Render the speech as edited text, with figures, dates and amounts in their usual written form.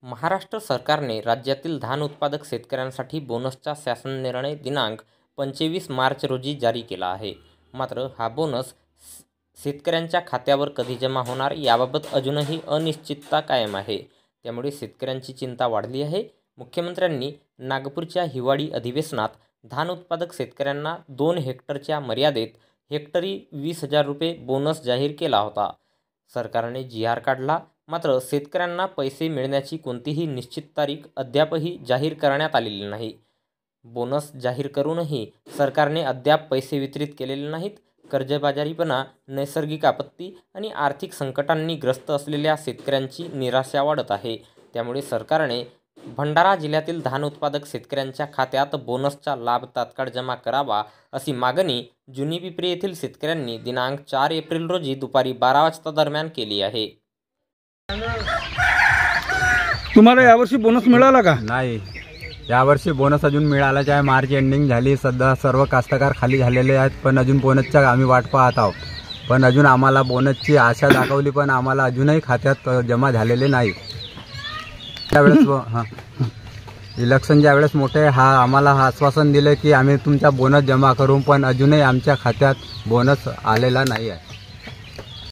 महाराष्ट्र सरकारने राज्यातील धान उत्पादक शेतकऱ्यांसाठी बोनसचा शासन निर्णय दिनांक 25 मार्च रोजी जारी केला आहे. मात्र हा बोनस शेतकऱ्यांच्या खात्यावर कधी जमा होणार याबाबत अजूनही अनिश्चितता कायम आहे. त्यामुळे शेतकऱ्यांची चिंता वाढली आहे. मुख्यमंत्र्यांनी नागपूरच्या हिवाळी अधिवेशनात धान उत्पादक शेतकऱ्यांना 2 हेक्टरच्या मर्यादेत हेक्टरी 20,000 रुपये बोनस जाहीर केला होता. सरकारने जी.आर. काढला. मात्र शेतकऱ्यांना पैसे मिळण्याची कोणतीही निश्चित तारीख अद्यापही जाहीर करण्यात आलेली नाही. बोनस जाहीर करूनही सरकारने अद्याप पैसे वितरित केलेले नाहीत. कर्जबाजारीपणा, नैसर्गिक आपत्ती आणि आर्थिक संकटांनी ग्रस्त असलेल्या शेतकऱ्यांची निराशा वाढत आहे. त्यामुळे सरकारने भंडारा जिल्ह्यातील धान उत्पादक शेतकऱ्यांच्या खात्यात बोनसचा लाभ तात्काळ जमा करावा अशी मागणी जुनी पिंपरी येथील शेतकऱ्यांनी दिनांक 4 एप्रिल रोजी दुपारी 12 वाजता दरम्यान केली आहे. तुम्हाला यावर्षी बोनस मिळाला का? नाही, यावर्षी बोनस अजून मिळालाच आहे. मार्च एंडिंग झाली, सध्या सर्व कास्तकार खाली झालेले आहेत. पण अजून बोनसच्या आम्ही वाट पाहत आहोत. पण अजून आम्हाला बोनसची आशा दाखवली, पण आम्हाला अजूनही खात्यात जमा झालेले नाही. त्यावेळेस इलेक्शनच्या वेळेस मोठे आम्हाला आश्वासन दिले की आम्ही तुमचा बोनस जमा करू, पण अजूनही आमच्या खात्यात बोनस आलेला नाही आहे.